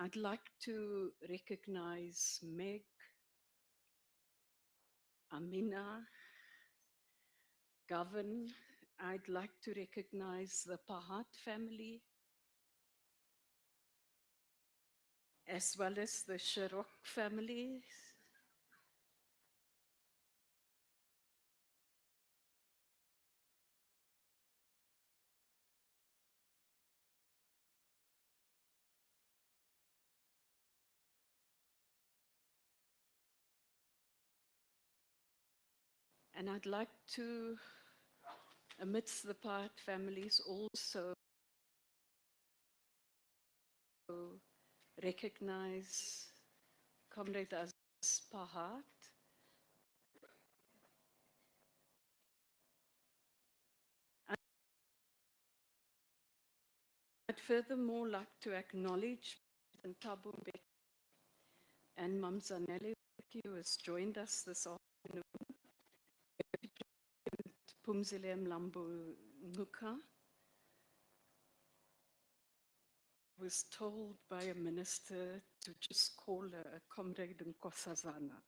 I'd like to recognize Meg, Amina, Gavin. I'd like to recognize the Pahad family, as well as the Shirok family. And I'd like to, amidst the Pahad families, also recognize Comrade Essop Pahad. I'd furthermore like to acknowledge Thabo Mbeki and Mamzanele, who has joined us this afternoon, Phumzile Mlambo Nguka, was told by a minister to just call her Comrade Nkosazana.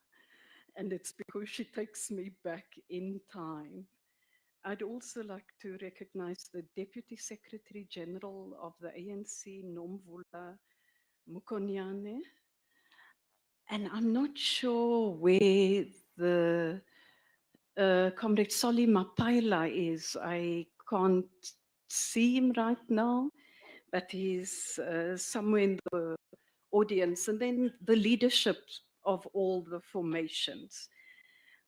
And it's because she takes me back in time. I'd also like to recognize the Deputy Secretary General of the ANC, Nomvula Mukonyane. And I'm not sure where the Comrade Solly Mapaila is. I can't see him right now, but he's somewhere in the audience. And then the leadership of all the formations.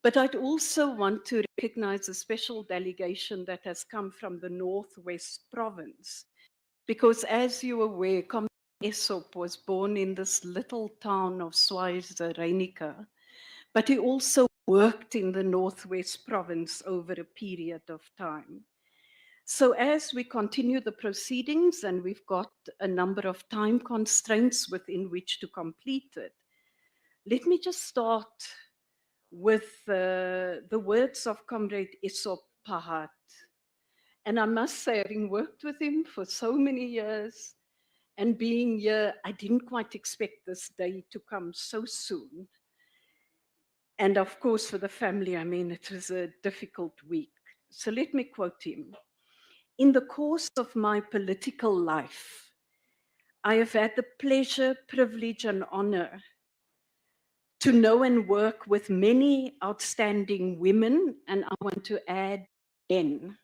But I'd also want to recognize a special delegation that has come from the Northwest Province, because as you're aware, Comrade Essop was born in this little town of Reinica, but he also worked in the Northwest Province over a period of time. So as we continue the proceedings, and we've got a number of time constraints within which to complete it, let me just start with the words of Comrade Essop Pahad. And I must say, having worked with him for so many years and being here, I didn't quite expect this day to come so soon. And of course, for the family, I mean, it was a difficult week. So let me quote him. In the course of my political life, I have had the pleasure, privilege, and honor to know and work with many outstanding women, and I want to add men,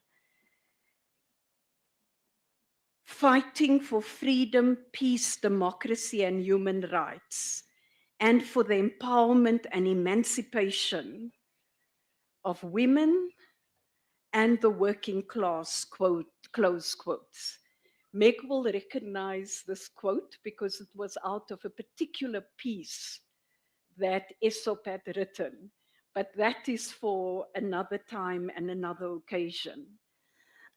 fighting for freedom, peace, democracy, and human rights, and for the empowerment and emancipation of women and the working class, quote, close quotes. Meg will recognize this quote because it was out of a particular piece that Essop had written, but that is for another time and another occasion.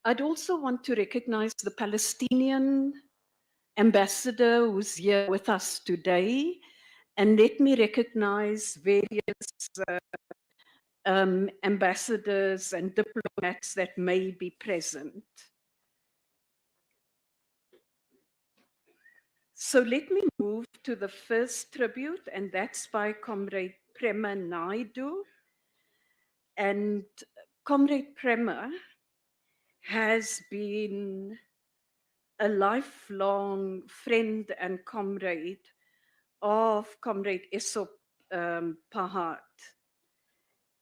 I'd also want to recognize the Palestinian ambassador who's here with us today, and let me recognize various ambassadors and diplomats that may be present. So let me move to the first tribute, and that's by Comrade Prema Naidu. And Comrade Prema has been a lifelong friend and comrade of Comrade Essop Pahad.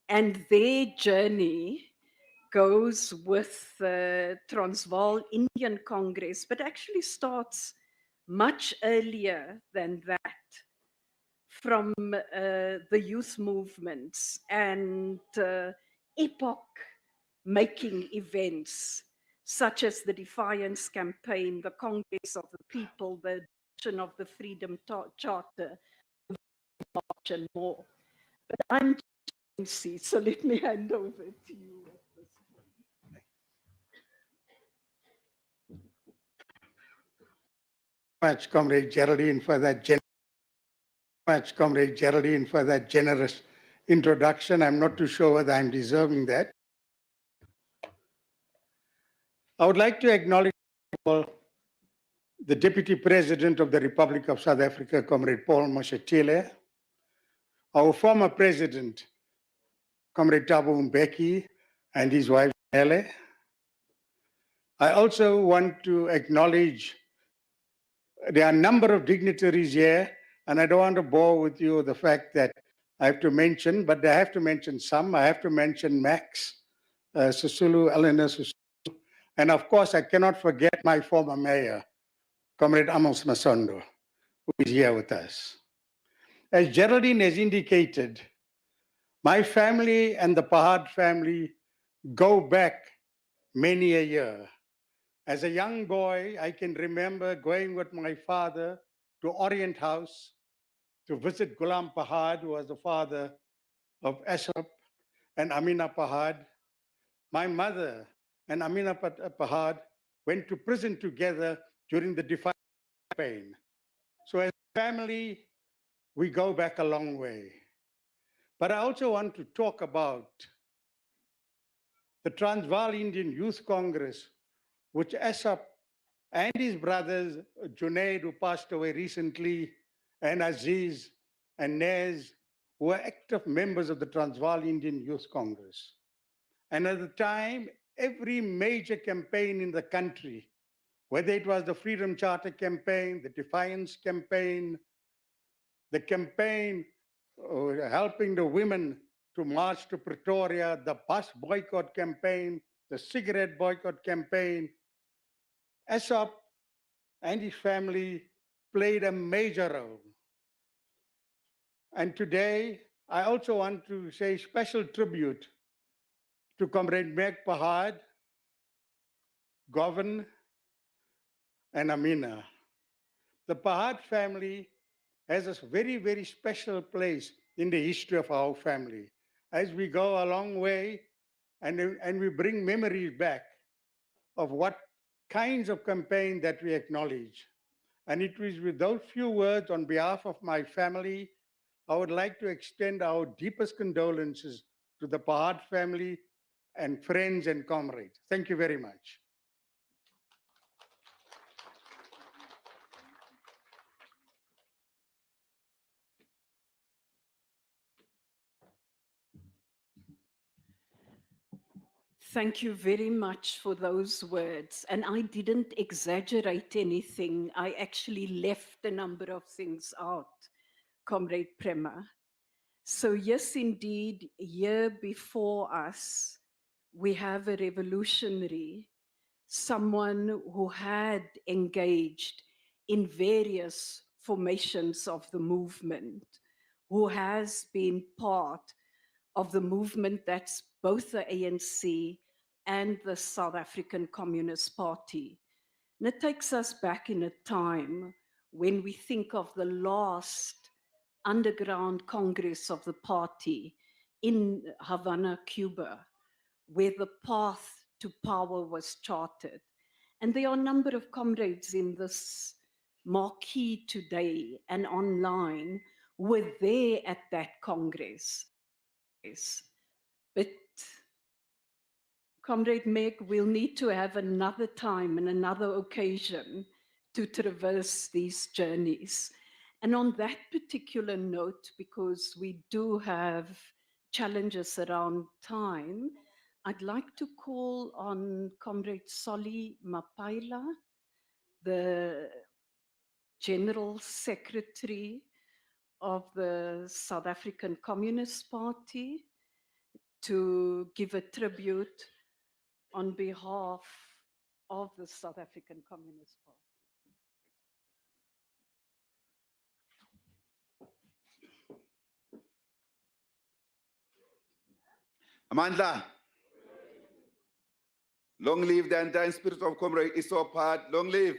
And their journey goes with the Transvaal Indian Congress, but actually starts much earlier than that, from the youth movements and epoch-making events such as the Defiance Campaign, the Congress of the People, the adoption of the Freedom Charter, and more. But I'm Nancy, so let me hand over to you at this point. Much, Comrade Geraldine, for that generous introduction. I'm not too sure whether I'm deserving that. I would like to acknowledge the Deputy President of the Republic of South Africa, Comrade Paul Mashatile, our former President, Comrade Thabo Mbeki, and his wife, Nele. I also want to acknowledge there are a number of dignitaries here, and I don't want to bore with you the fact that I have to mention, but I have to mention some. I have to mention Max, Sisulu, Eleanor Sisulu, and of course, I cannot forget my former mayor, Comrade Amos Masondo, who is here with us. As Geraldine has indicated, my family and the Pahad family go back many a year. As a young boy, I can remember going with my father to Orient House to visit Ghulam Pahad, who was the father of Essop and Amina Pahad. My mother and Amina Pahad went to prison together during the Defiance campaign. So as a family, we go back a long way. But I also want to talk about the Transvaal Indian Youth Congress, which Essop and his brothers, Junaid, who passed away recently, and Aziz and Nez, who were active members of the Transvaal Indian Youth Congress. And at the time, every major campaign in the country, whether it was the Freedom Charter campaign, the Defiance campaign, the campaign helping the women to march to Pretoria, the bus boycott campaign, the cigarette boycott campaign, Essop and his family played a major role. And today, I also want to say special tribute to Comrade Meg Pahad, Govan, and Amina. The Pahad family has a very, very special place in the history of our family. As we go a long way and we bring memories back of what kinds of campaign that we acknowledge. And it was with those few words on behalf of my family, I would like to extend our deepest condolences to the Pahad family and friends and comrades. Thank you very much. Thank you very much for those words. And I didn't exaggerate anything. I actually left a number of things out, Comrade Prema. So yes, indeed, a year before us, we have a revolutionary, someone who had engaged in various formations of the movement, who has been part of the movement that's both the ANC and the South African Communist Party. And it takes us back in a time when we think of the last underground congress of the party in Havana, Cuba, where the path to power was charted. And there are a number of comrades in this marquee today and online who were there at that congress. But Comrade Meg, we'll need to have another time and another occasion to traverse these journeys. And on that particular note, because we do have challenges around time, I'd like to call on Comrade Solly Mapaila, the General Secretary of the South African Communist Party, to give a tribute on behalf of the South African Communist Party. Amandla, long live the entire spirit of Comrade Essop Pahad, long live.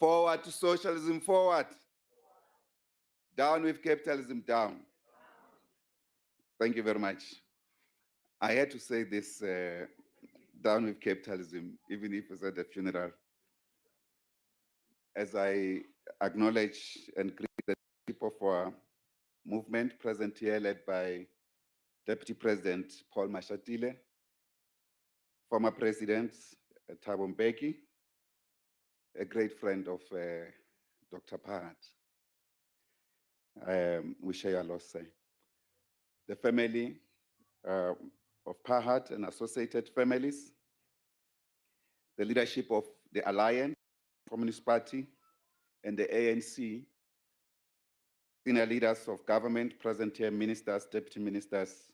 Forward to socialism, forward. Down with capitalism, down. Thank you very much. I had to say this, down with capitalism, even if it's at a funeral, as I acknowledge and greet the people for movement present here, led by Deputy President Paul Mashatile, former President Thabo Mbeki, a great friend of Dr. Pahad. We share a loss. The family of Pahad and associated families, the leadership of the Alliance, Communist Party, and the ANC, senior leaders of government, present here, ministers, deputy ministers,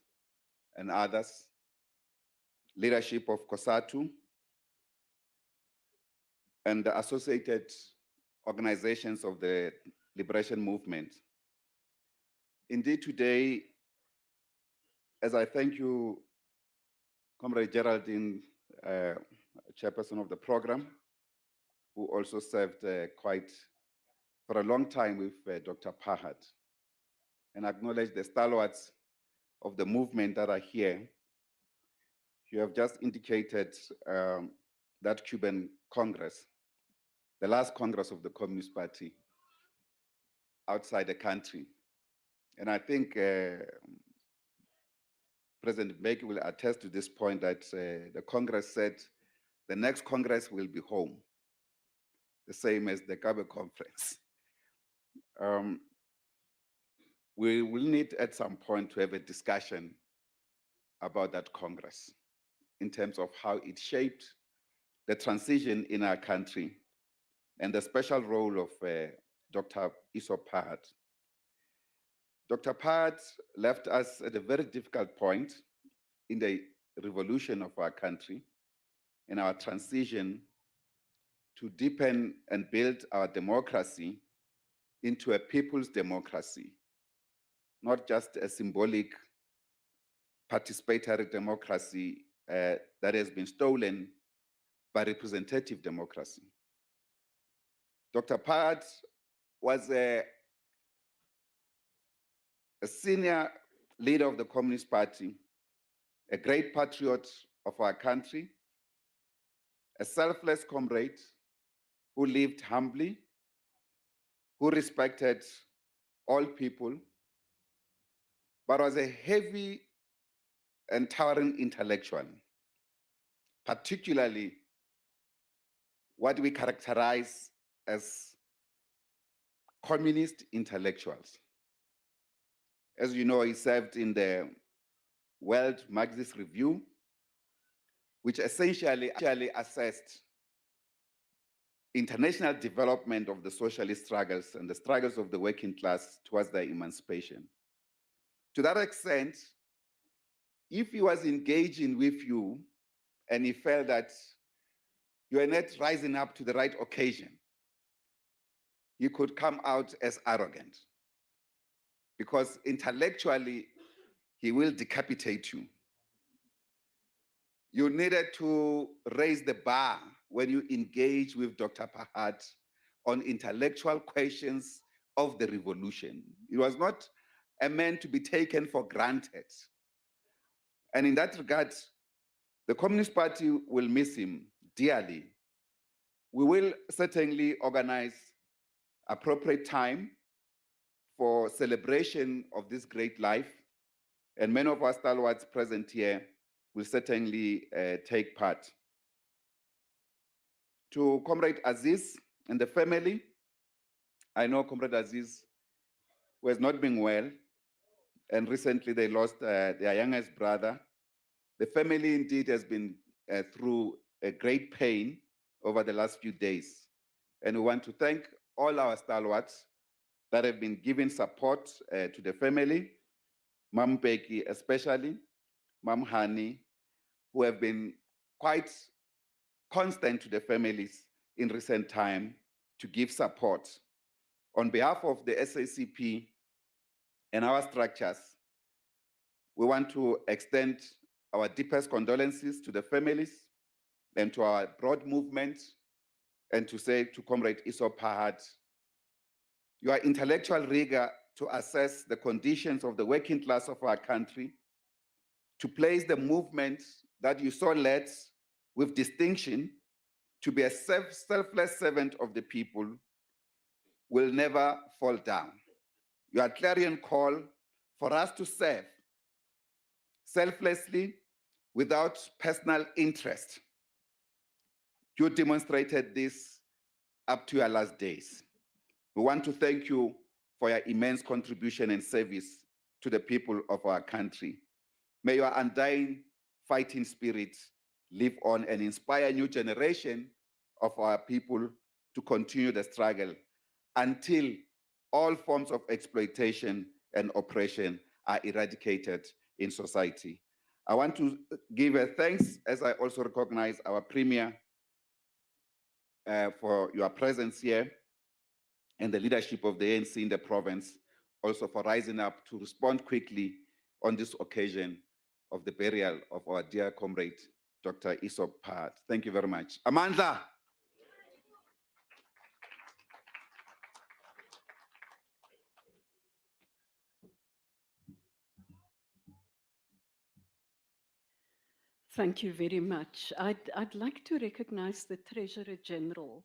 and others, leadership of COSATU, and the associated organizations of the liberation movement. Indeed, today, as I thank you, Comrade Geraldine, chairperson of the program, who also served quite for a long time with Dr. Pahad, and acknowledge the stalwarts of the movement that are here. You have just indicated that Cuban Congress, the last Congress of the Communist Party outside the country. And I think President Mbeki will attest to this point that the Congress said the next Congress will be home, the same as the Cabe Conference. We will need at some point to have a discussion about that Congress in terms of how it shaped the transition in our country and the special role of Dr. Essop Pahad. Dr. Pahad left us at a very difficult point in the revolution of our country, in our transition to deepen and build our democracy into a people's democracy, not just a symbolic participatory democracy that has been stolen by representative democracy. Dr. Pahad was a senior leader of the Communist Party, a great patriot of our country, a selfless comrade who lived humbly, who respected all people, but was a heavy and towering intellectual, particularly what we characterize as communist intellectuals. As you know, he served in the World Marxist Review, which essentially assessed international development of the socialist struggles and the struggles of the working class towards their emancipation. To that extent, if he was engaging with you and he felt that you are not rising up to the right occasion, you could come out as arrogant, because intellectually, he will decapitate you. You needed to raise the bar when you engage with Dr. Pahad on intellectual questions of the revolution. It was not a man to be taken for granted. And in that regard, the Communist Party will miss him dearly. We will certainly organize appropriate time for celebration of this great life, and many of our stalwarts present here will certainly take part. To Comrade Aziz and the family, I know Comrade Aziz was not being well, and recently they lost their youngest brother. The family indeed has been through a great pain over the last few days. And we want to thank all our stalwarts that have been giving support to the family, Mam Mbeki especially, Mam Hani, who have been quite constant to the families in recent time to give support. On behalf of the SACP and our structures, we want to extend our deepest condolences to the families and to our broad movement, and to say to Comrade Essop Pahad, your intellectual rigor to assess the conditions of the working class of our country, to place the movement that you so led with distinction to be a selfless servant of the people, will never fall down. Your clarion call for us to serve selflessly without personal interest. You demonstrated this up to your last days. We want to thank you for your immense contribution and service to the people of our country. May your undying fighting spirit live on and inspire a new generation of our people to continue the struggle until all forms of exploitation and oppression are eradicated in society. I want to give a thanks, as I also recognize our Premier for your presence here and the leadership of the ANC in the province, also for rising up to respond quickly on this occasion of the burial of our dear comrade, Dr. Essop Pahad. Thank you very much. Amandla. Thank you very much. I'd like to recognize the Treasurer General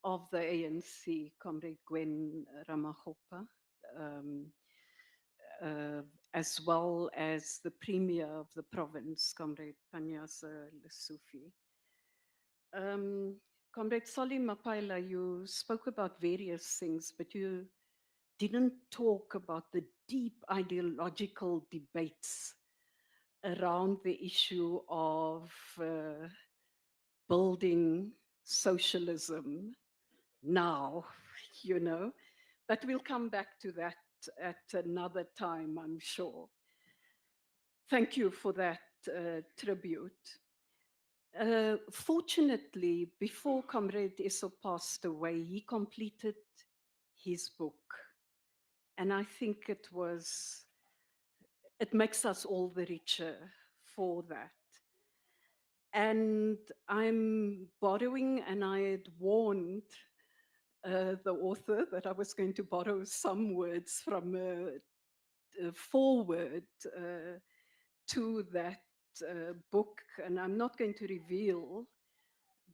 of the ANC, Comrade Gwen Ramagoppa, as well as the Premier of the province, Comrade Panyasa Lesufi. Comrade Solly Mapaila, you spoke about various things, but you didn't talk about the deep ideological debates around the issue of building socialism now, you know, but we'll come back to that at another time, I'm sure. Thank you for that tribute. Fortunately, before Comrade Essop passed away, he completed his book. And I think it makes us all the richer for that. And I'm borrowing, and I had warned the author that I was going to borrow some words from a foreword to that book, and I'm not going to reveal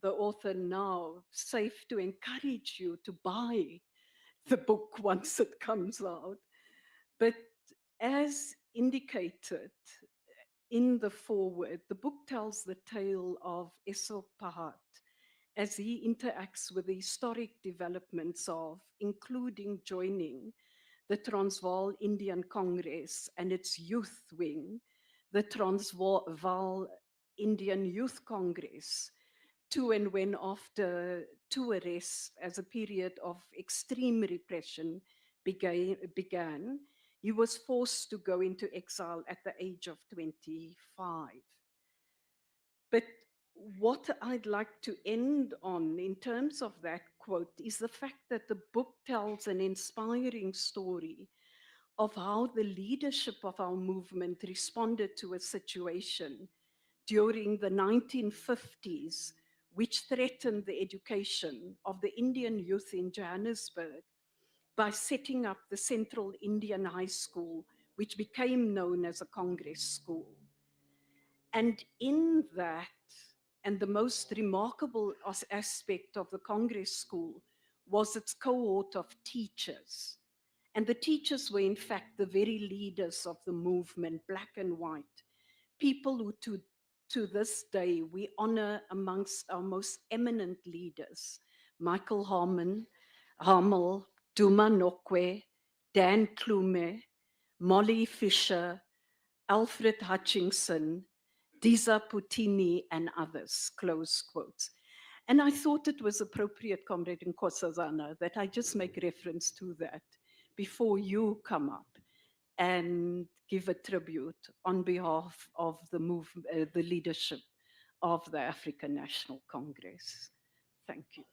the author now, safe to encourage you to buy the book once it comes out. But as indicated in the foreword, the book tells the tale of Essop Pahad as he interacts with the historic developments of, including joining the Transvaal Indian Congress and its youth wing, the Transvaal Indian Youth Congress, to and when after two arrests as a period of extreme repression began, he was forced to go into exile at the age of 25. But what I'd like to end on in terms of that quote is the fact that the book tells an inspiring story of how the leadership of our movement responded to a situation during the 1950s, which threatened the education of the Indian youth in Johannesburg by setting up the Central Indian High School, which became known as a Congress school. And in that, and the most remarkable aspect of the Congress school was its cohort of teachers. And the teachers were in fact the very leaders of the movement, black and white, people who to this day we honor amongst our most eminent leaders, Michael Hamel, Duma Nokwe, Dan Klume, Molly Fisher, Alfred Hutchinson, Diza Putini, and others, close quotes. And I thought it was appropriate, Comrade Nkosazana, that I just make reference to that before you come up and give a tribute on behalf of the leadership of the African National Congress. Thank you.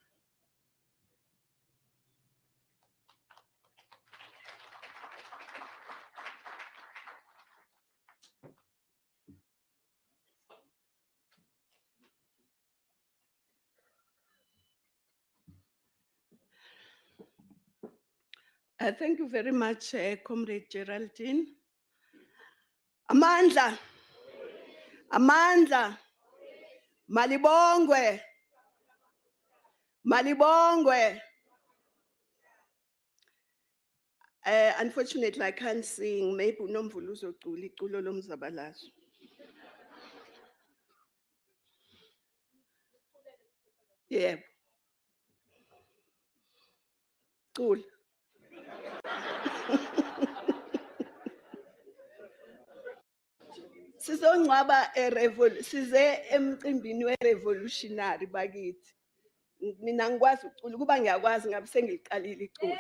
Thank you very much, Comrade Geraldine. Amandla, Amandla, Malibongwe, Malibongwe. Unfortunately, I can't sing. Maybe uNomvula uzocula iculo lomzabalazo. Yeah. ukucula. Sizongcwaba size emcimbini we-revolutionary bakithi. Mina ngikwazi ukucula, kuba ngiyakwazi ngabe sengiliqalile iculo.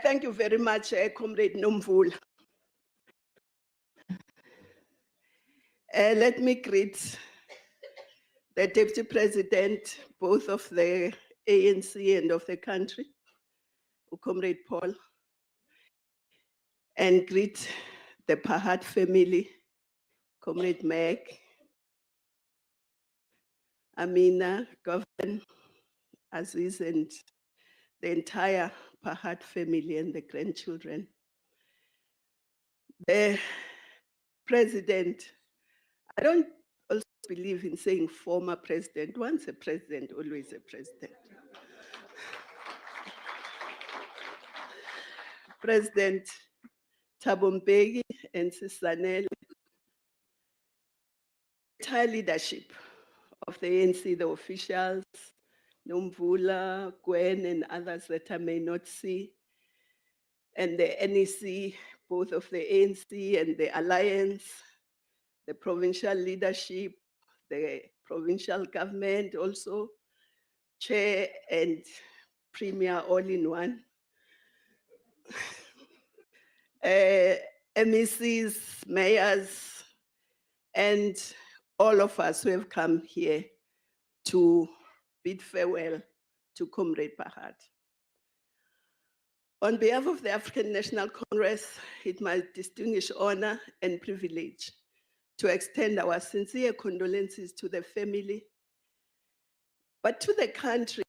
Thank you very much, Comrade Nomvula. Let me greet the Deputy President, both of the ANC and of the country, Comrade Paul, and greet the Pahad family, Comrade Meg, Amina, Governor, Aziz, and the entire Pahad family and the grandchildren. The President, I don't also believe in saying former president. Once a president, always a president. President Thabo Mbeki and Sisanele, entire leadership of the ANC, the officials, Nomvula, Gwen, and others that I may not see, and the NEC, both of the ANC and the Alliance, the provincial leadership, the provincial government also, chair and premier all in one. MECs, mayors, and all of us who have come here to bid farewell to Comrade Pahad. On behalf of the African National Congress, it's my distinguished honor and privilege to extend our sincere condolences to the family, but to the country,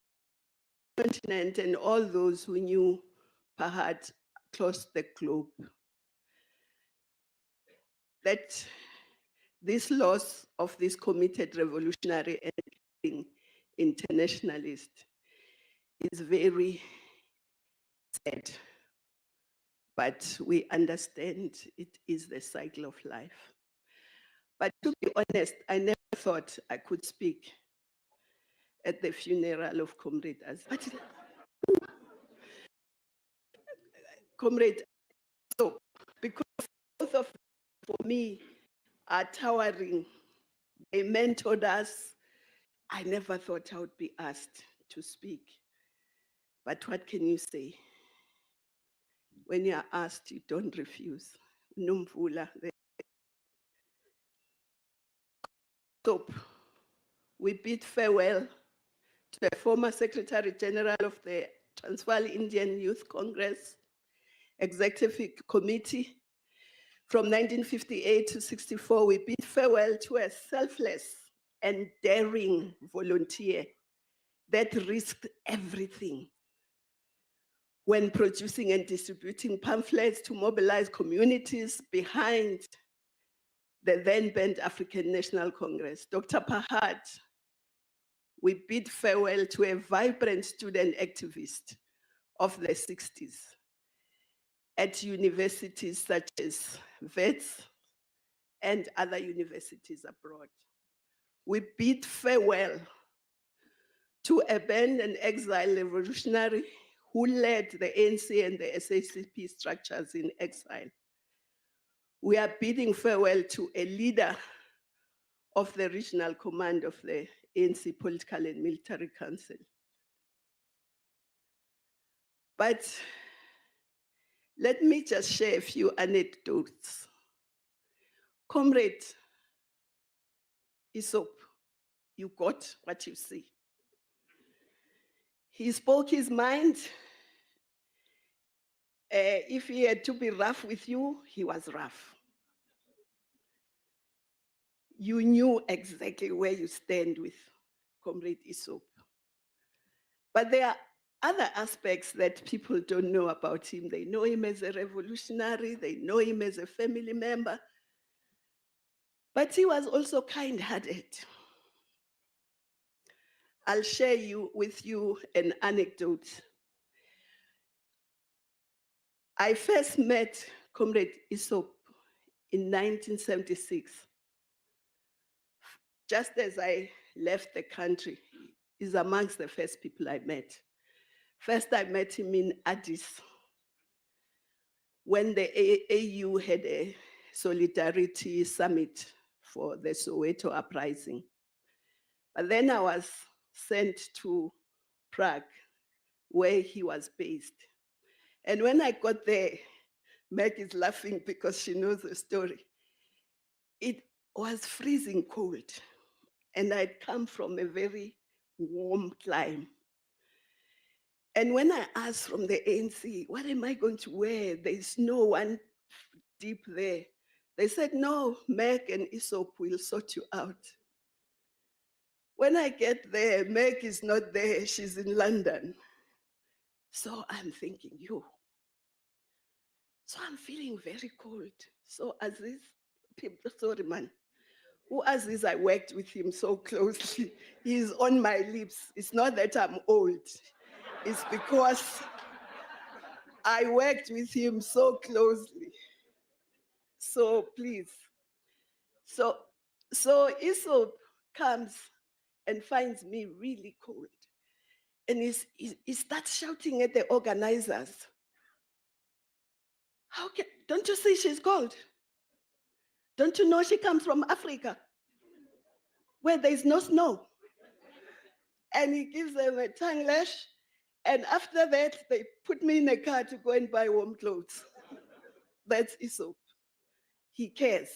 continent, and all those who knew Pahad across the globe. That this loss of this committed revolutionary and internationalist is very sad, but we understand it is the cycle of life. But to be honest, I never thought I could speak at the funeral of Comrade Aziz. Comrade, so because both of them, for me, are towering. They mentored us. I never thought I would be asked to speak. But what can you say? When you are asked, you don't refuse. Nomvula. So we bid farewell to the former Secretary General of the Transvaal Indian Youth Congress Executive Committee. From 1958 to 64, we bid farewell to a selfless and daring volunteer that risked everything when producing and distributing pamphlets to mobilize communities behind the then banned African National Congress. Dr. Pahad, we bid farewell to a vibrant student activist of the 60s at universities such as Wits and other universities abroad. We bid farewell to a banned and exiled revolutionary who led the ANC and the SACP structures in exile. we are bidding farewell to a leader of the regional command of the ANC Political and Military Council. But let me just share a few anecdotes. Comrade Essop, you got what you see. He spoke his mind. If he had to be rough with you, he was rough. You knew exactly where you stand with Comrade Essop. But there are other aspects that people don't know about him. They know him as a revolutionary, they know him as a family member, but he was also kind-hearted. I'll share with you an anecdote. I first met Comrade Essop in 1976. Just as I left the country, he's amongst the first people I met. First, I met him in Addis when the AU had a solidarity summit for the Soweto uprising. But then I was sent to Prague, where he was based. And when I got there, Meg is laughing because she knows the story. It was freezing cold, and I'd come from a very warm climate. And when I asked from the ANC, what am I going to wear? There's no one deep there. They said, no, Meg and Essop will sort you out. When I get there, Meg is not there, she's in London. So I'm thinking, yo. So I'm feeling very cold. So Aziz, people, sorry man, who Aziz, I worked with him so closely. He's on my lips. It's not that I'm old. It's because I worked with him so closely. So please. So Essop comes and finds me really cold. And he starts shouting at the organizers. Don't you see she's cold? Don't you know she comes from Africa, where there's no snow? And he gives them a tongue lash. And after that, they put me in a car to go and buy warm clothes. That's Essop. He cares.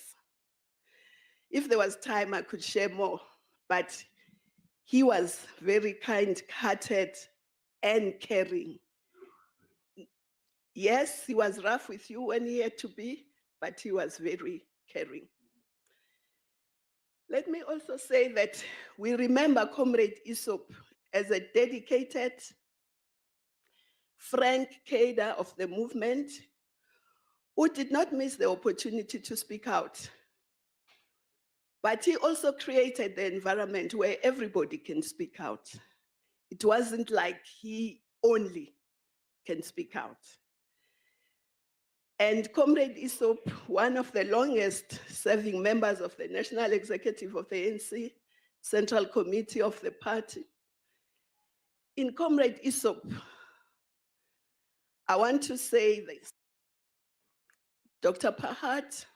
If there was time, I could share more, but he was very kind-hearted and caring. Yes, he was rough with you when he had to be, but he was very caring. Let me also say that we remember Comrade Essop as a dedicated, frank cadre of the movement who did not miss the opportunity to speak out. But he also created the environment where everybody can speak out. It wasn't like he only can speak out. And Comrade Essop, one of the longest serving members of the National Executive of the ANC, Central Committee of the party. In Comrade Essop, I want to say this. Dr. Pahad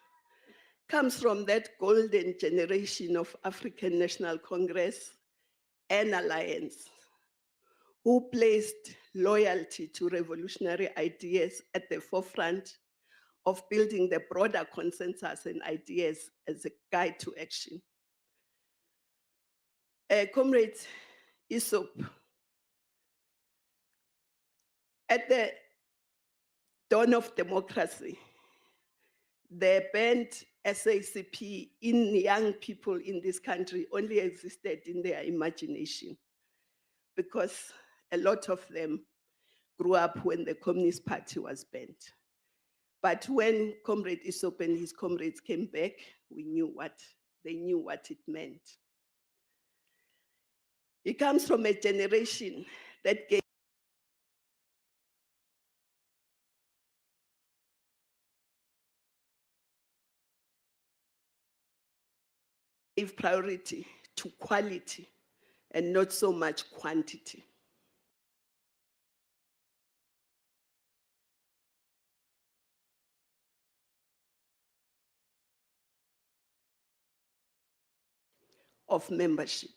comes from that golden generation of African National Congress and Alliance, who placed loyalty to revolutionary ideas at the forefront of building the broader consensus and ideas as a guide to action. Comrade Essop, at the dawn of democracy, the band SACP in young people in this country only existed in their imagination, because a lot of them grew up when the Communist Party was banned. But when Comrade Essop and his comrades came back, they knew what it meant. He comes from a generation that gave priority to quality and not so much quantity. of membership.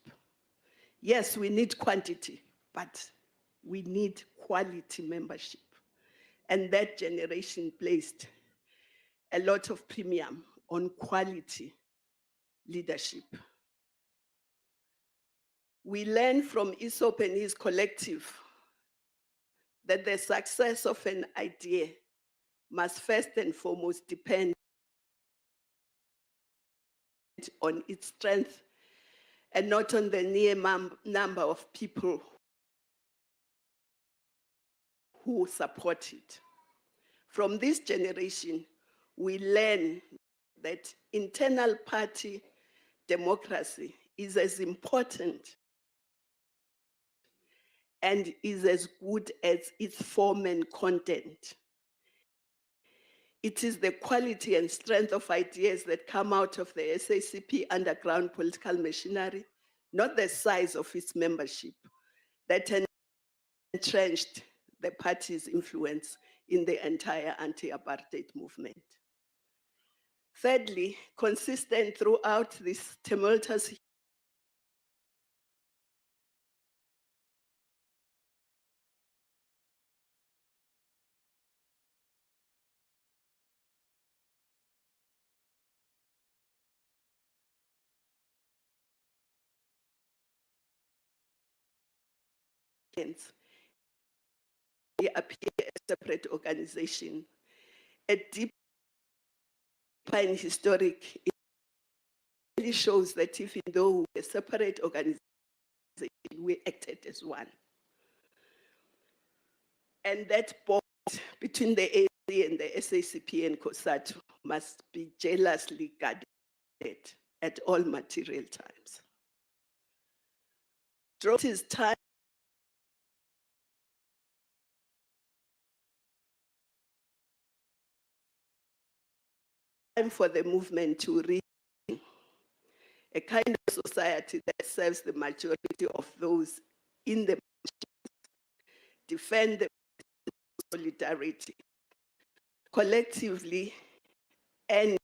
Yes, we need quantity, but we need quality membership. And that generation placed a lot of premium on quality leadership. We learn from Essop and his collective that the success of an idea must first and foremost depend on its strength and not on the near number of people who support it. From this generation, we learn that internal party democracy is as important and is as good as its form and content. It is the quality and strength of ideas that come out of the SACP underground political machinery, not the size of its membership, that entrenched the party's influence in the entire anti-apartheid movement. Thirdly, consistent throughout this tumultuous they appear a separate organization, a deep and historic. It really shows that even though we're a separate organization, we acted as one. And that bond between the ANC and the SACP and COSATU must be jealously guarded at all material times. It is time for the movement to reach a kind of society that serves the majority of those in the defend the solidarity collectively and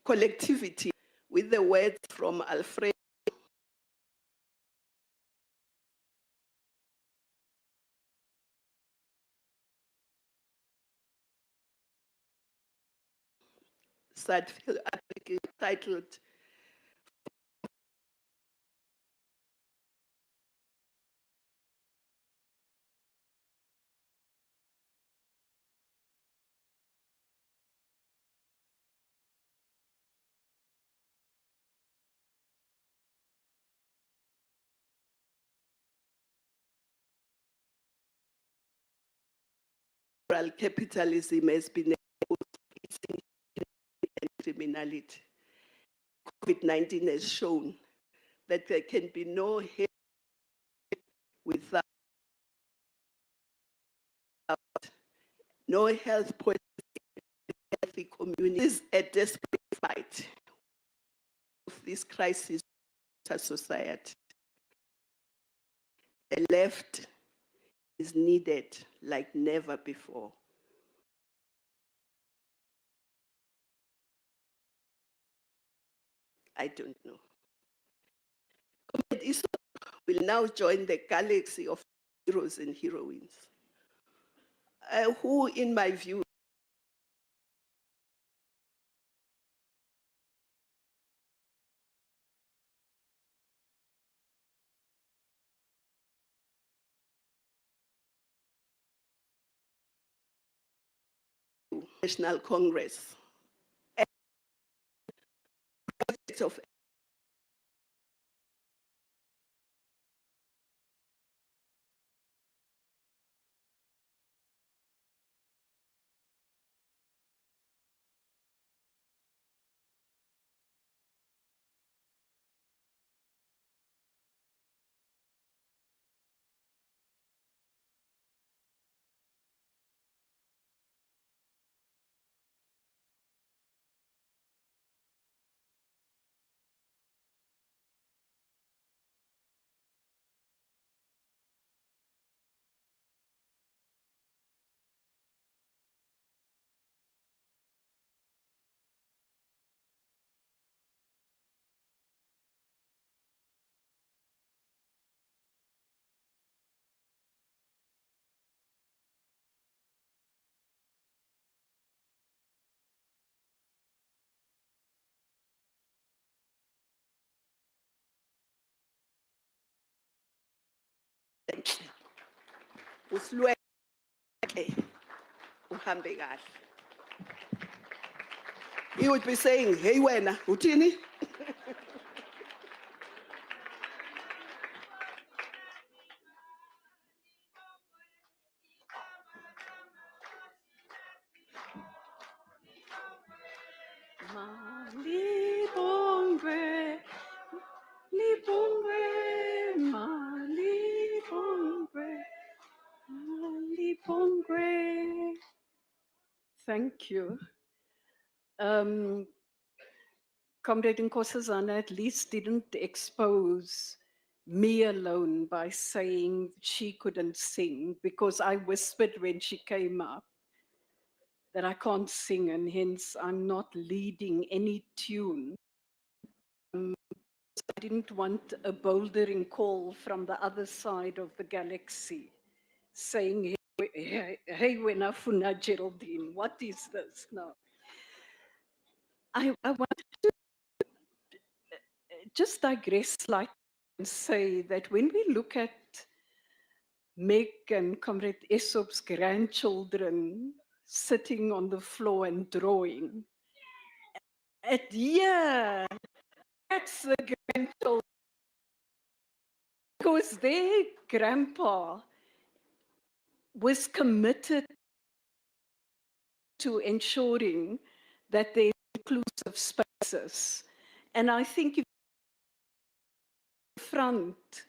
collectivity, with the words from Alfred Sadfield article titled Capitalism has been criminality. COVID-19 has shown that there can be no help without no health policy, healthy communities. A desperate fight of this crisis to society. The left is needed like never before. I don't know. Essop will now join the galaxy of heroes and heroines, who, in my view, National Congress, of usilweke uhambe kahle. He would be saying, hey wena, uthini? Malibongwe, libongwe, malibongwe, malibongwe. Thank you. Comrade Nkosazana at least didn't expose me alone by saying she couldn't sing, because I whispered when she came up that I can't sing, and hence I'm not leading any tune. I didn't want a bouldering call from the other side of the galaxy saying, hey, Wenafuna Geraldine, what is this? No. I want to just digress slightly and say that when we look at Meg and Comrade Essop's grandchildren sitting on the floor and drawing, yeah, that's the grandchildren, because their grandpa was committed to ensuring that there are inclusive spaces. And I think if in front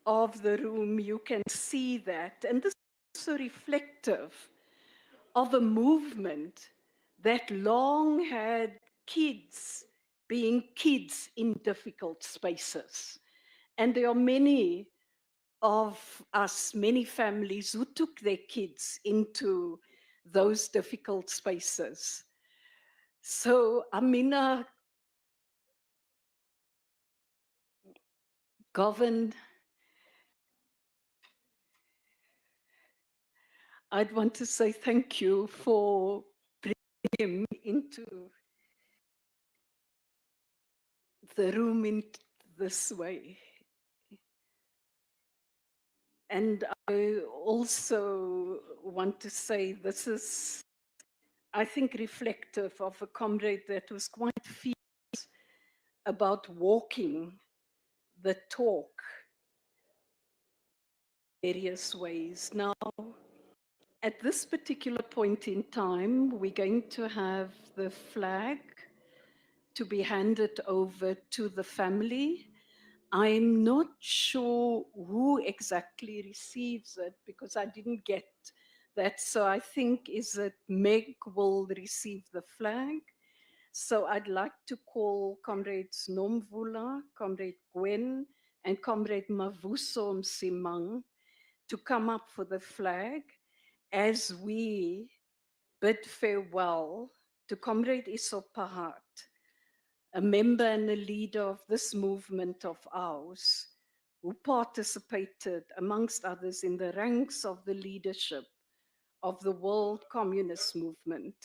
of the room, you can see that. And this is also reflective of a movement that long had kids being kids in difficult spaces. And there are many of us, many families who took their kids into those difficult spaces. So Amina, Govan, I'd want to say thank you for bringing him into the room in this way. And I also want to say this is, I think, reflective of a comrade that was quite fierce about walking the talk various ways. Now, at this particular point in time, we're going to have the flag to be handed over to the family. I'm not sure who exactly receives it because I didn't get that. So I think is that Meg will receive the flag. So I'd like to call Comrades Nomvula, Comrade Gwen, and Comrade Mavuso Msimang to come up for the flag as we bid farewell to Comrade Essop Pahad, a member and a leader of this movement of ours, who participated, amongst others, in the ranks of the leadership of the World Communist Movement.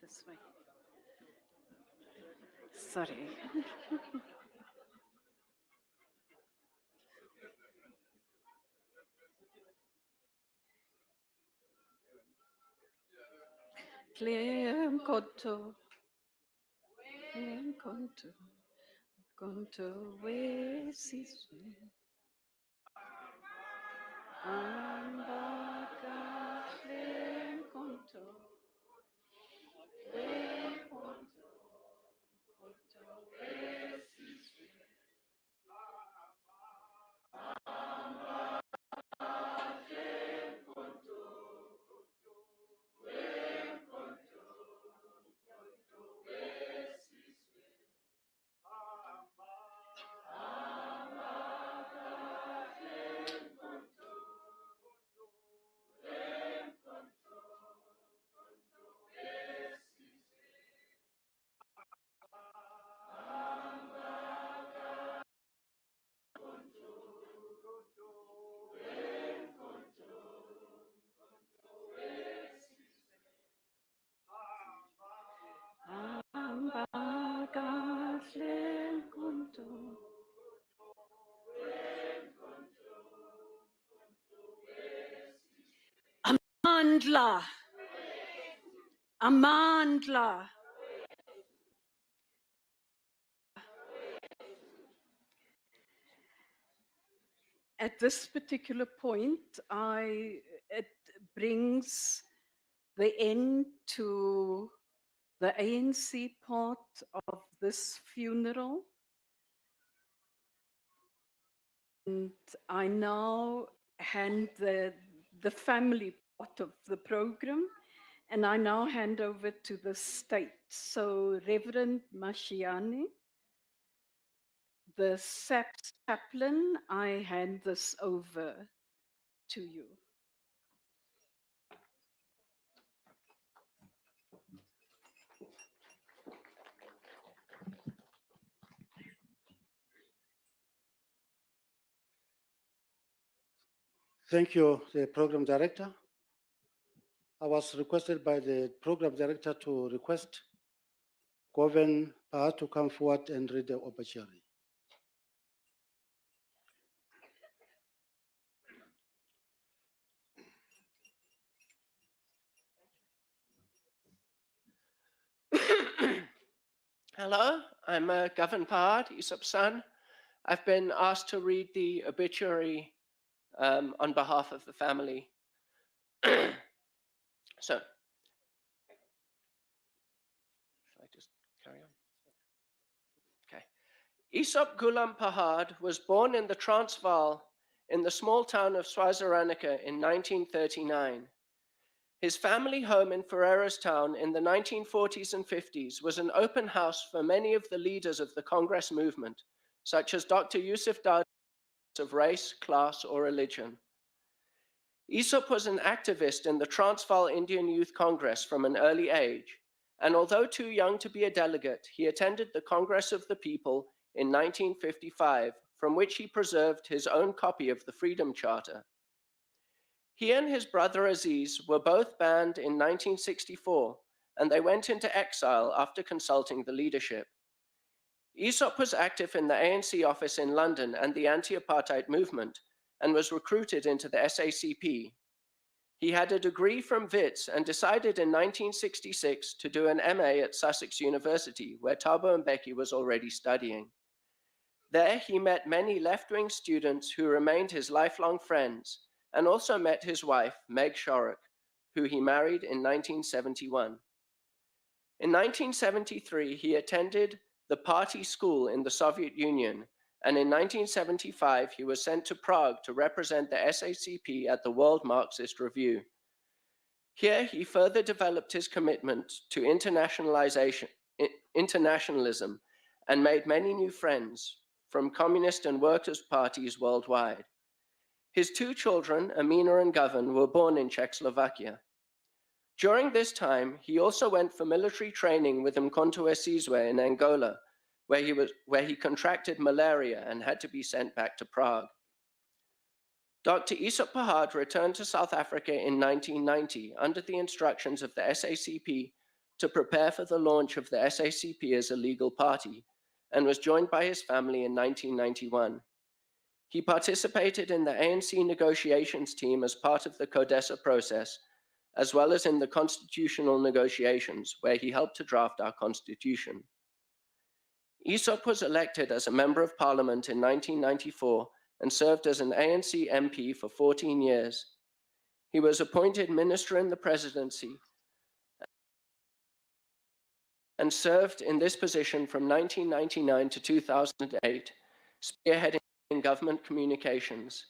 This way. Sorry. Clem konto, konto wesizwe. Ambaka clem konto, ambaka clem konto. Amandla. Amandla. At this particular point, it brings the end to the ANC part of this funeral. And I now hand the family part of the program, and I now hand over to the state. So Reverend Mashiane, the SAPS chaplain, I hand this over to you. Thank you, the program director. I was requested by the program director to request Govan Pahad to come forward and read the obituary. Hello, I'm Govan Pahad, Essop's son. I've been asked to read the obituary on behalf of the family. So, should I just carry on? Okay. Essop Gulam Pahad was born in the Transvaal in the small town of Swazilandika in 1939. His family home in Ferreirastown in the 1940s and 50s was an open house for many of the leaders of the Congress movement, such as Dr. Yusuf Dawud of race, class, or religion. Essop was an activist in the Transvaal Indian Youth Congress from an early age, and although too young to be a delegate, he attended the Congress of the People in 1955, from which he preserved his own copy of the Freedom Charter. He and his brother Aziz were both banned in 1964, and they went into exile after consulting the leadership. Essop was active in the ANC office in London and the anti-apartheid movement, and was recruited into the SACP. He had a degree from Wits and decided in 1966 to do an MA at Sussex University, where Thabo Mbeki was already studying. There he met many left-wing students who remained his lifelong friends, and also met his wife, Meg Shorrock, who he married in 1971. In 1973, he attended the party school in the Soviet Union, and in 1975, he was sent to Prague to represent the SACP at the World Marxist Review. Here, he further developed his commitment to internationalism and made many new friends from communist and workers' parties worldwide. His two children, Amina and Govan, were born in Czechoslovakia. During this time, he also went for military training with Mkhonto weSizwe in Angola, where he contracted malaria and had to be sent back to Prague. Dr. Essop Pahad returned to South Africa in 1990 under the instructions of the SACP to prepare for the launch of the SACP as a legal party and was joined by his family in 1991. He participated in the ANC negotiations team as part of the CODESA process, as well as in the constitutional negotiations, where he helped to draft our constitution. Essop was elected as a member of parliament in 1994 and served as an ANC MP for 14 years. He was appointed minister in the presidency and served in this position from 1999 to 2008, spearheading government communications.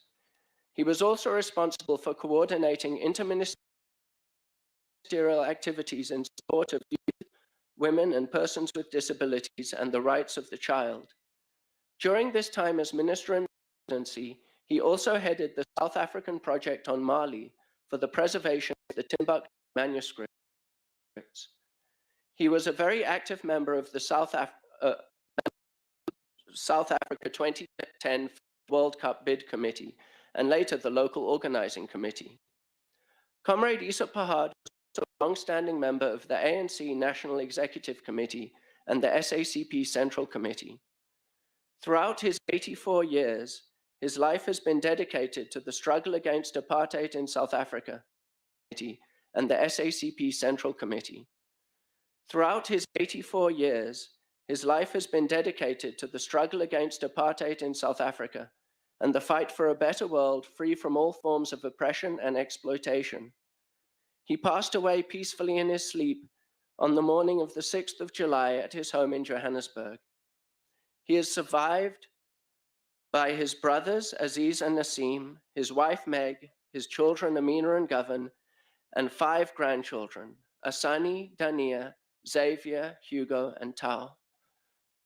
He was also responsible for coordinating interministerial activities in support of youth, women, and persons with disabilities and the rights of the child. During this time as minister in the presidency, he also headed the South African project on Mali for the preservation of the Timbuktu manuscripts. He was a very active member of the South Africa 2010 World Cup Bid Committee and later the local organizing committee. Comrade Essop Pahad was also a long-standing member of the ANC National Executive Committee and the SACP Central Committee. Throughout his 84 years, his life has been dedicated to the struggle against apartheid in South Africa and the SACP Central Committee. Throughout his 84 years, his life has been dedicated to the struggle against apartheid in South Africa and the fight for a better world free from all forms of oppression and exploitation. He passed away peacefully in his sleep on the morning of the 6th of July at his home in Johannesburg. He is survived by his brothers Aziz and Nassim, his wife Meg, his children Amina and Govan, and 5 grandchildren, Asani, Dania, Xavier, Hugo, and Tao.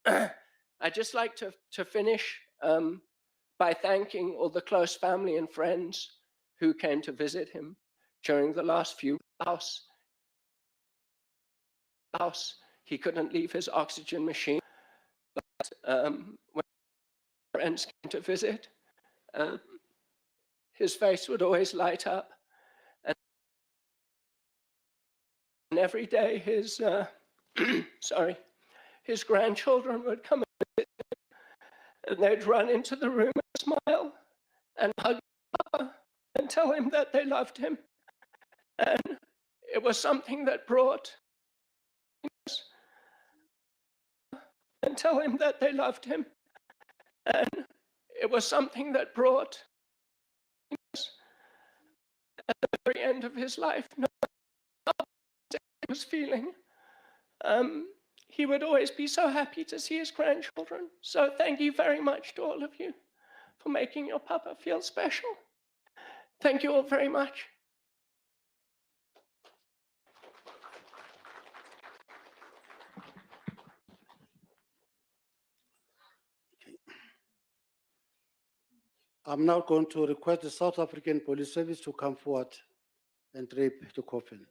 I'd just like to finish by thanking all the close family and friends who came to visit him during the last few hours. He couldn't leave his oxygen machine, but when friends came to visit, his face would always light up. And every day his, his grandchildren would come and they'd run into the room and smile and hug Papa and tell him that they loved him. And it was something that brought and tell him that they loved him. And it was something that brought at the very end of his life, no matter how he was feeling, he would always be so happy to see his grandchildren. So thank you very much to all of you for making your Papa feel special. Thank you all very much. I'm now going to request the South African Police Service to come forward and drape the coffin.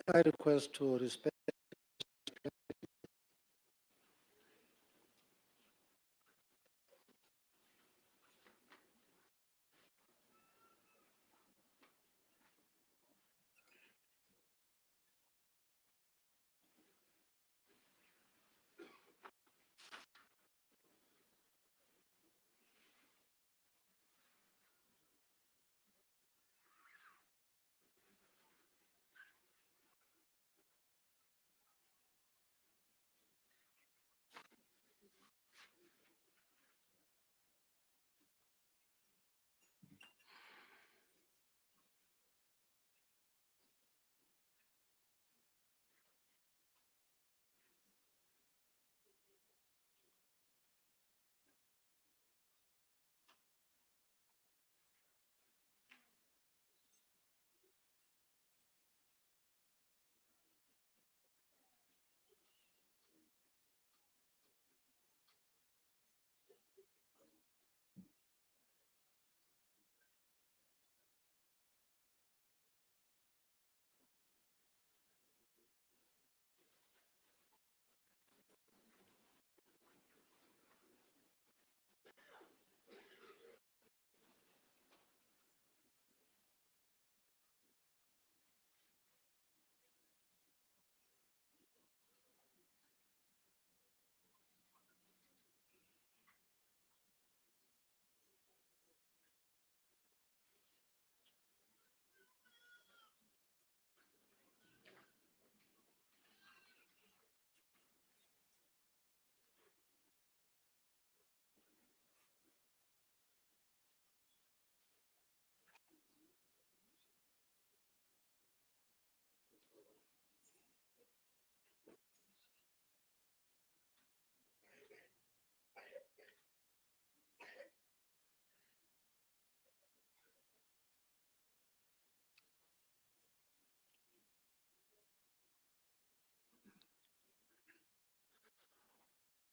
I request to respect.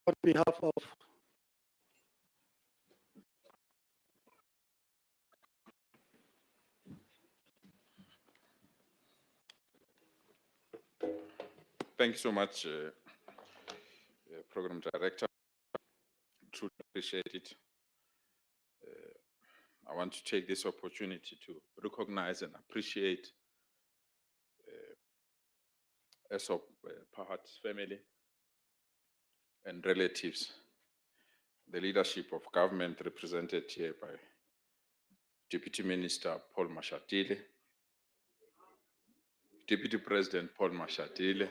On behalf of Thank you so much, Program Director. Truly appreciate it. I want to take this opportunity to recognize and appreciate Essop Pahad's family and relatives, the leadership of government represented here by Deputy Minister Paul Mashatile, Deputy President Paul Mashatile.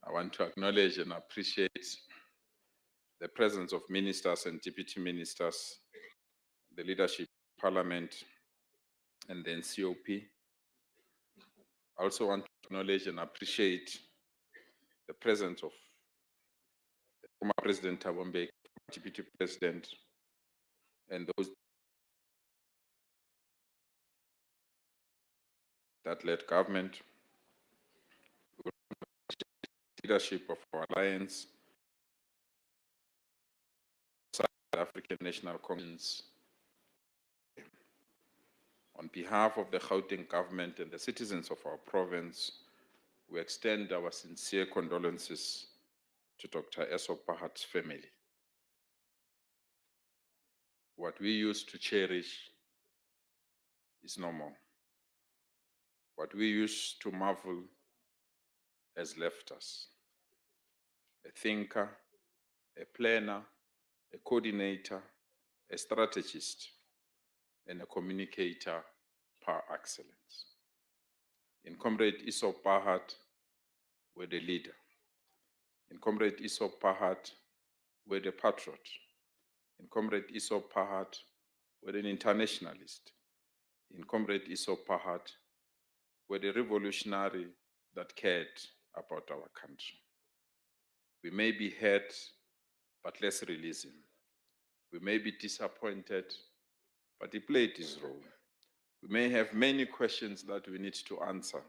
I want to acknowledge and appreciate the presence of ministers and deputy ministers, the leadership of Parliament, and the NCOP. I also want to acknowledge and appreciate the presence of the former President Thabo Mbeki, Deputy President, and those that led government, leadership of our alliance, South African National Congress. On behalf of the Gauteng government and the citizens of our province, we extend our sincere condolences to Dr. Essop Pahad's family. What we used to cherish is no more. What we used to marvel has left us. A thinker, a planner, a coordinator, a strategist, and a communicator par excellence. In Comrade Essop Pahad, we're the leader. In Comrade Essop Pahad, we're the patriot. In Comrade Essop Pahad, we're an internationalist. In Comrade Essop Pahad, we're the revolutionary that cared about our country. We may be hurt, but let's release him. We may be disappointed, but he played his role. We may have many questions that we need to answer,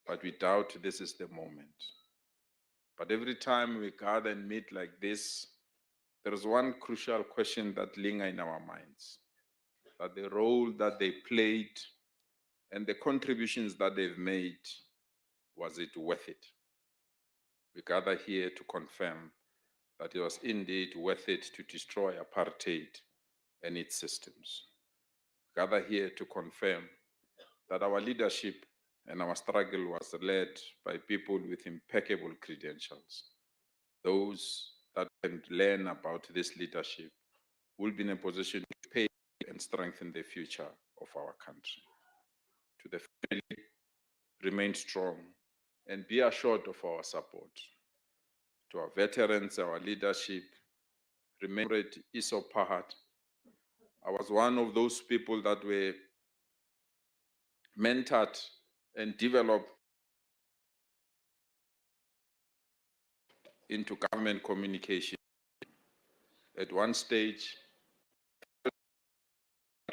but we doubt this is the moment. But every time we gather and meet like this, there is one crucial question that lingers in our minds. that the role that they played and the contributions that they've made, was it worth it? We gather here to confirm that it was indeed worth it to destroy apartheid and its systems. We gather here to confirm that our leadership and our struggle was led by people with impeccable credentials. Those that can learn about this leadership will be in a position to pay and strengthen the future of our country. To the family, remain strong and be assured of our support. To our veterans, our leadership, remember Essop Pahad. I was one of those people that were mentored and developed into government communication. At one stage,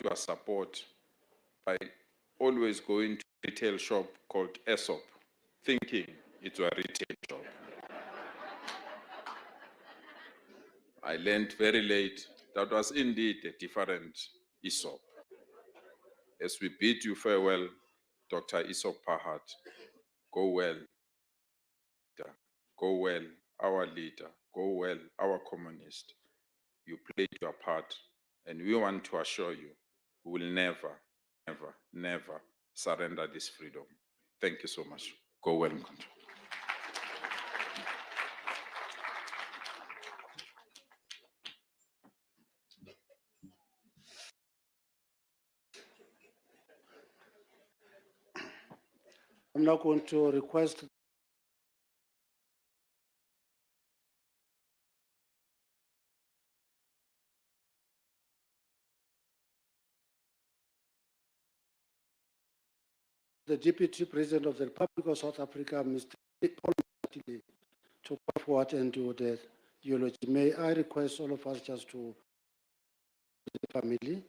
your support by always going to a retail shop called Essop, thinking it's a retail shop. I learned very late that was indeed a different Essop. As we bid you farewell, Dr. Essop Pahad, go well. Go well, our leader. Go well, our communist. You played your part, and we want to assure you, we will never, never, never surrender this freedom. Thank you so much. Go well in country. I'm now going to request the Deputy President of the Republic of South Africa, Mr. Paul Mashatile, to come forward and do the eulogy. May I request all of us just to the family.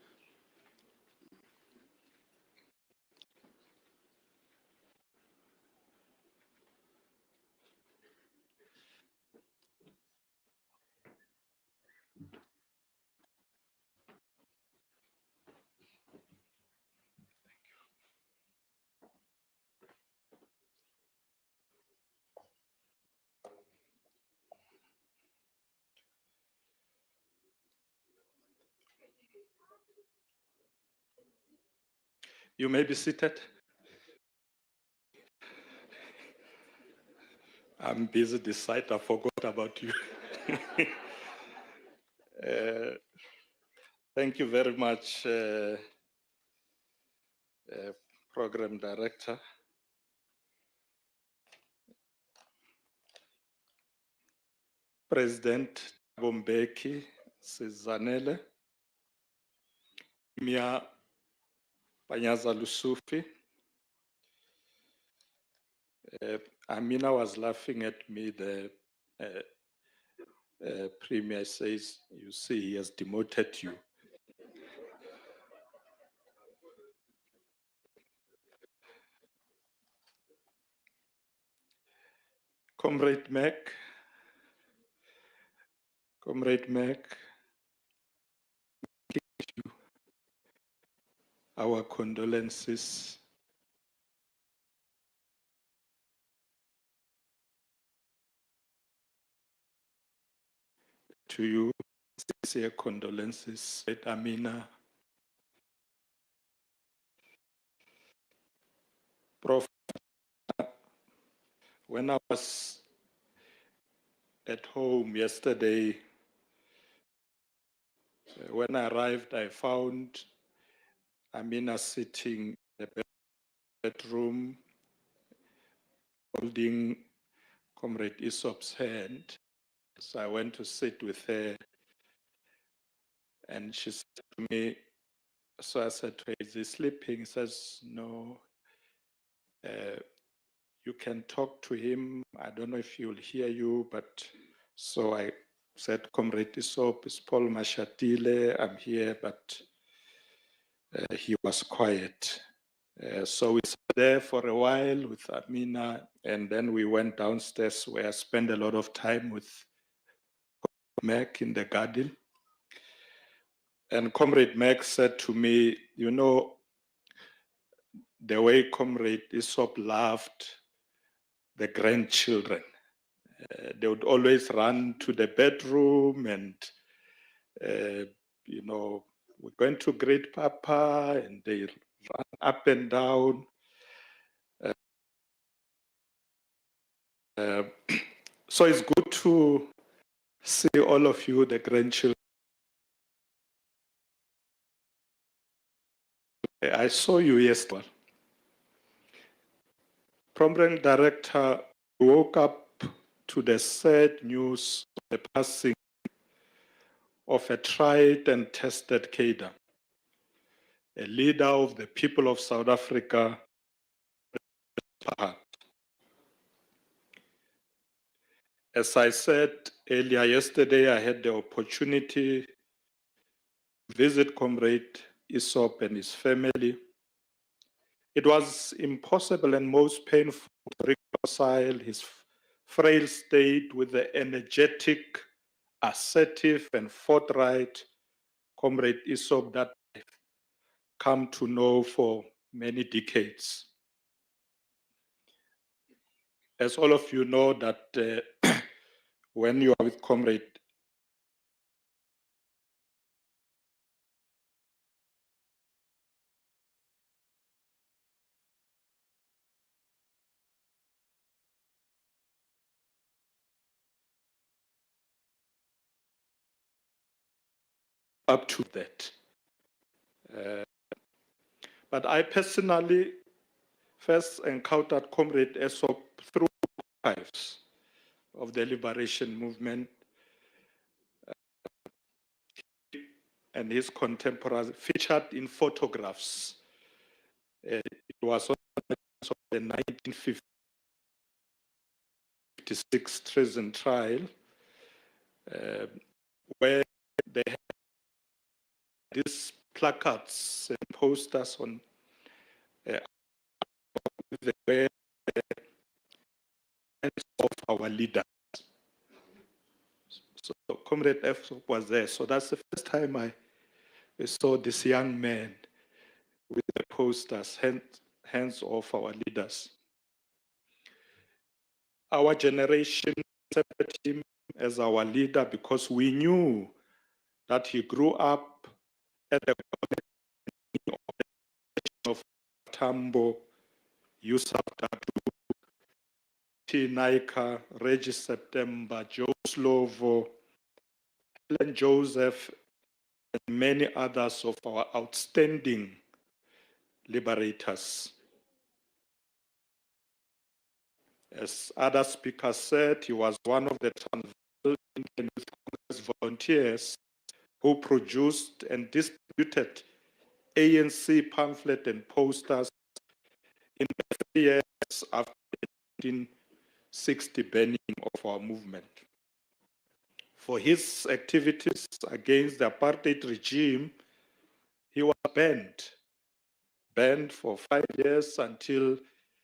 You may be seated. I'm busy this side, I forgot about you. Thank you very much, Program Director. President Bombeki Sizanele, Mia Panyaza Lusufi. Amina was laughing at me. The Premier says, you see, he has demoted you. Comrade Mac, our condolences. To you, sincere condolences, Amina. Prof, when I was at home yesterday, when I arrived, I found Amina sitting in the bedroom, holding Comrade Essop's hand. So I went to sit with her, and she said to me, so I said to her, is he sleeping? He says, no, you can talk to him. I don't know if he will hear you, but so I said, Comrade Essop, it's Paul Mashatile, I'm here, but he was quiet. So we sat there for a while with Amina, and then we went downstairs where I spent a lot of time with Mac in the garden. And Comrade Max said to me, you know, the way Comrade Essop loved the grandchildren. They would always run to the bedroom and, you know, we're going to greet Papa, and they run up and down. So it's good to see all of you, the grandchildren. I saw you yesterday. Program director woke up to the sad news of the passing of a tried and tested cadre, a leader of the people of South Africa, Pahad. As I said earlier yesterday, I had the opportunity to visit Comrade Essop and his family. It was impossible and most painful to reconcile his frail state with the energetic, assertive, and forthright Comrade Essop that I've come to know for many decades. As all of you know, that when you are with Comrade up to that. But I personally first encountered Comrade Essop through archives of the liberation movement, and his contemporaries featured in photographs. It was on the 1956 treason trial, where they had these placards and posters on the way of our leaders. So Comrade Essop was there. So that's the first time I saw this young man with the posters, hands off our leaders. Our generation accepted him as our leader because we knew that he grew up at the of Tambo, Yusuf Dadu, T. Naika, Regis September, Joe Slovo, Helen Joseph, and many others of our outstanding liberators. As other speakers said, he was one of the Transvaal Indian Youth Congress volunteers who produced and distributed ANC pamphlet and posters in the 3 years after the 1960 banning of our movement. For his activities against the apartheid regime, he was banned for 5 years until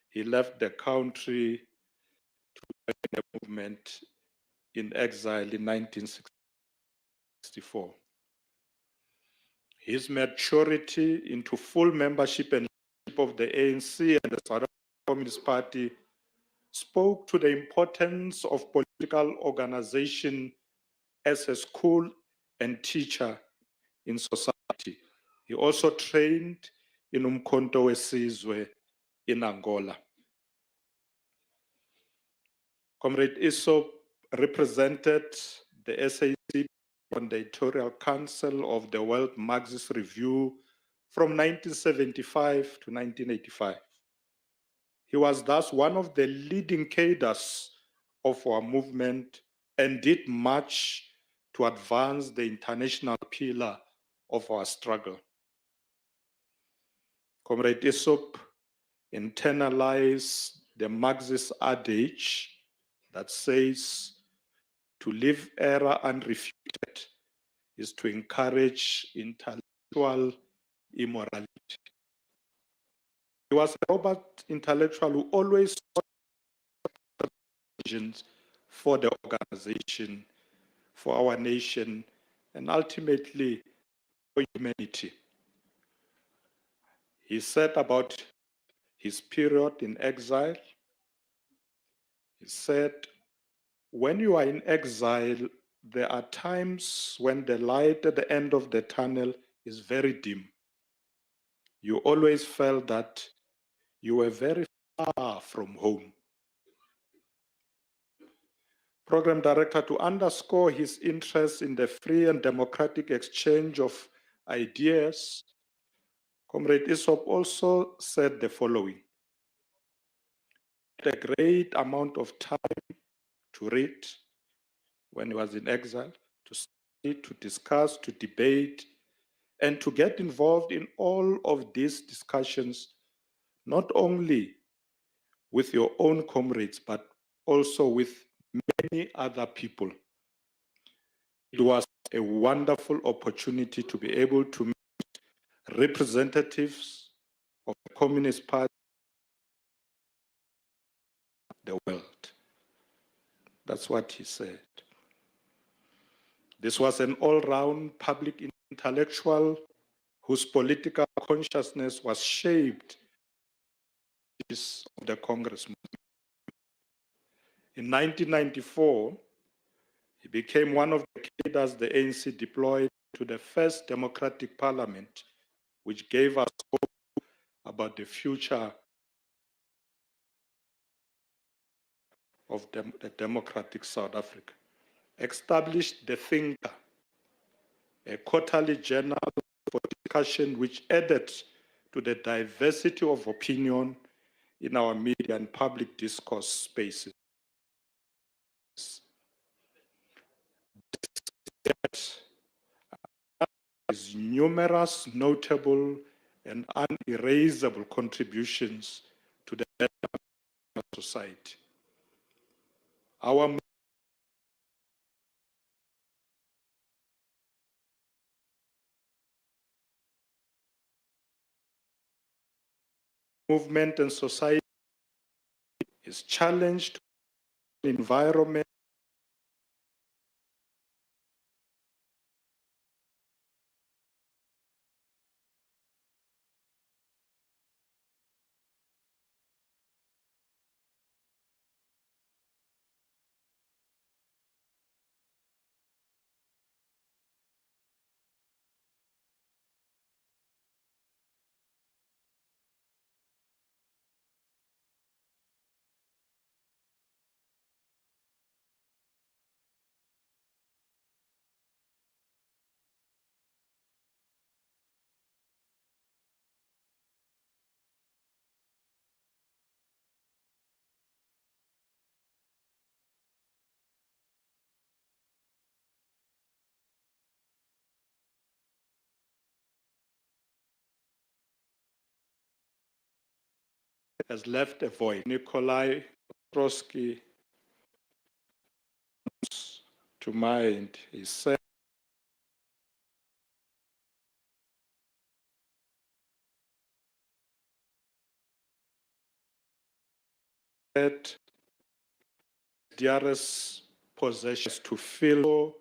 he left the country to join the movement in exile in 1964. His maturity into full membership and leadership of the ANC and the South African Communist Party spoke to the importance of political organization as a school and teacher in society. He also trained in Umkhonto weSizwe in Angola. Comrade Essop represented the SAC on the editorial council of the World Marxist Review from 1975 to 1985. He was thus one of the leading cadres of our movement and did much to advance the international pillar of our struggle. Comrade Essop internalized the Marxist adage that says, to live error unrefuted is to encourage intellectual immorality. He was a robust intellectual who always sought visions for the organization, for our nation, and ultimately for humanity. He said about his period in exile, he said, when you are in exile, there are times when the light at the end of the tunnel is very dim. You always felt that you were very far from home. Program Director, to underscore his interest in the free and democratic exchange of ideas, Comrade Essop also said the following: a great amount of time to read when he was in exile, to study, to discuss, to debate, and to get involved in all of these discussions, not only with your own comrades, but also with many other people. It was a wonderful opportunity to be able to meet representatives of the Communist Party of the world. That's what he said. This was an all-round public intellectual whose political consciousness was shaped by the Congress movement. In 1994, he became one of the cadres the ANC deployed to the first democratic parliament, which gave us hope about the future of the democratic South Africa. Established the Thinker, a quarterly journal for discussion which added to the diversity of opinion in our media and public discourse spaces. His numerous notable and unerasable contributions to the society. Our movement and society is challenged environment has left a void. Nikolai Trotsky to mind, he said, dearest possessions to fill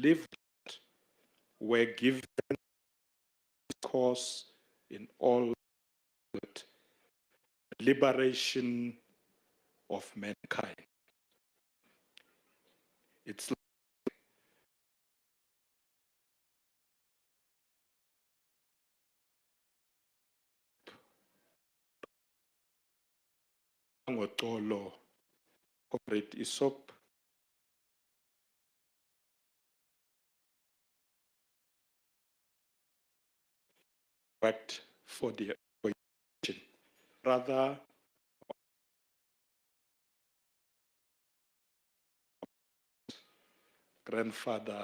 live were given course in all liberation of mankind. It's Ngotolo, Comrade Essop, worked for the opposition. Brother, grandfather,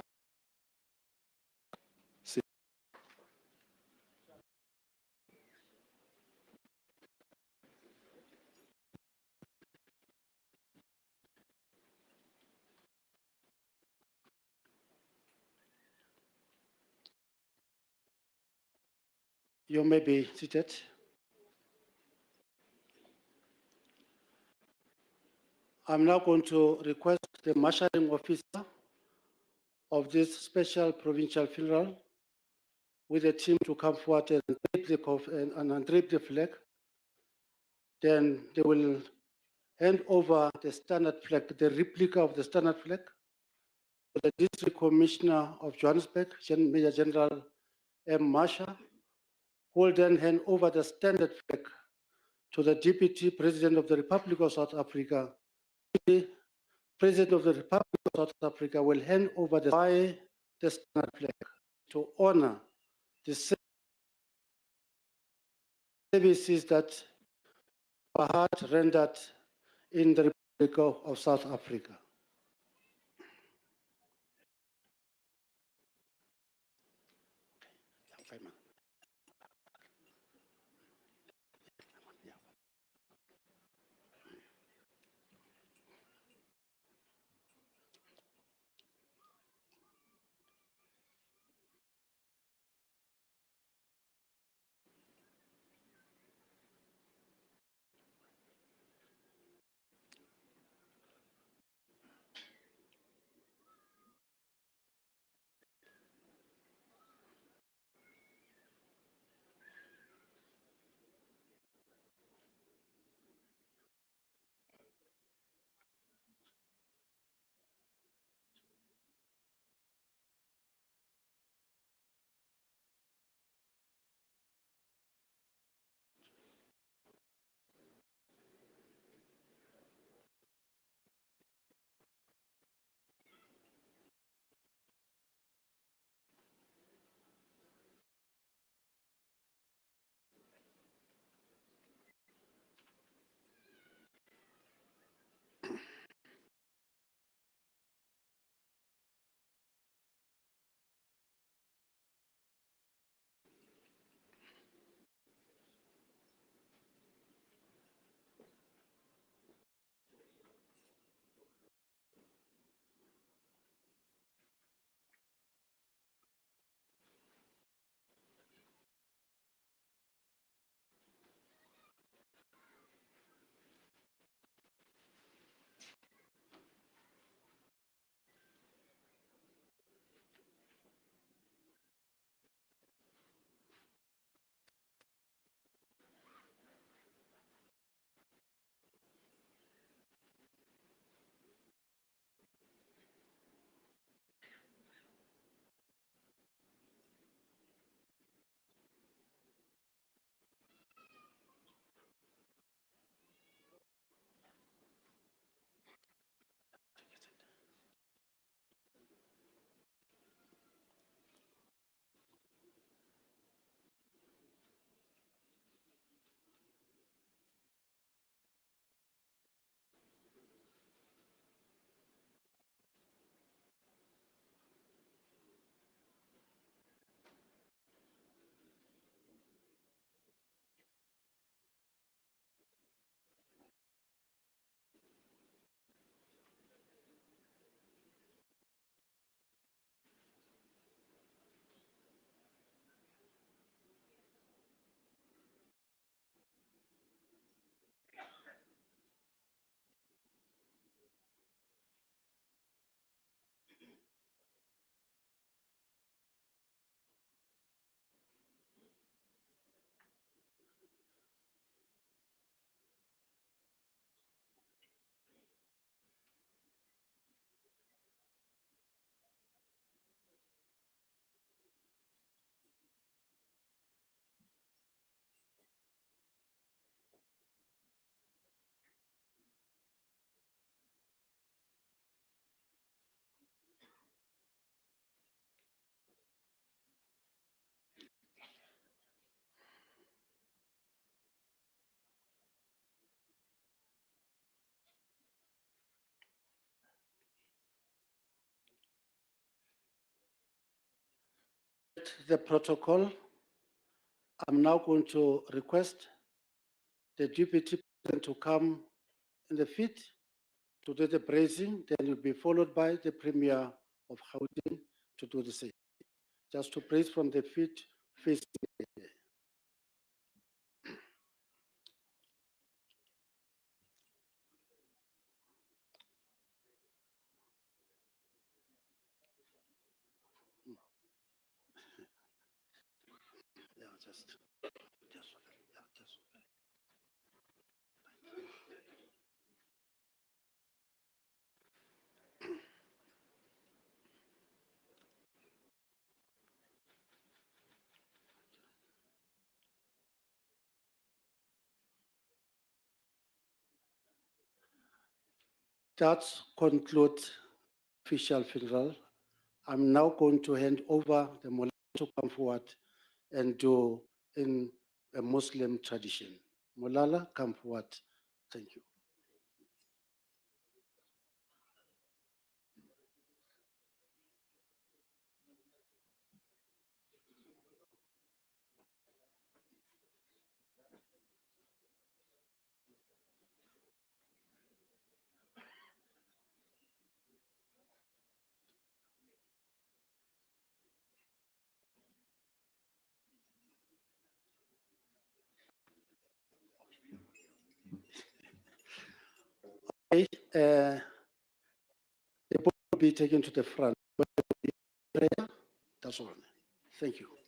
You may be seated. I'm now going to request the marshalling officer of this special provincial funeral with a team to come forward and drape the flag. Then they will hand over the standard flag, the replica of the standard flag, to the District Commissioner of Johannesburg, Major General M. Masha, who will then hand over the standard flag to the Deputy President of the Republic of South Africa. The President of the Republic of South Africa will hand over the standard flag to honor the services that Pahad rendered in the Republic of South Africa. The protocol, I'm now going to request the Deputy President to come in the feet to do the bracing, then will be followed by the Premier of Gauteng to do the same. Just to brace from the feet facing. That concludes official funeral. I'm now going to hand over the Mullah to come forward and do in a Muslim tradition. Mullah, come forward. Thank you. Okay, the book will be taken to the front. That's all. Thank you.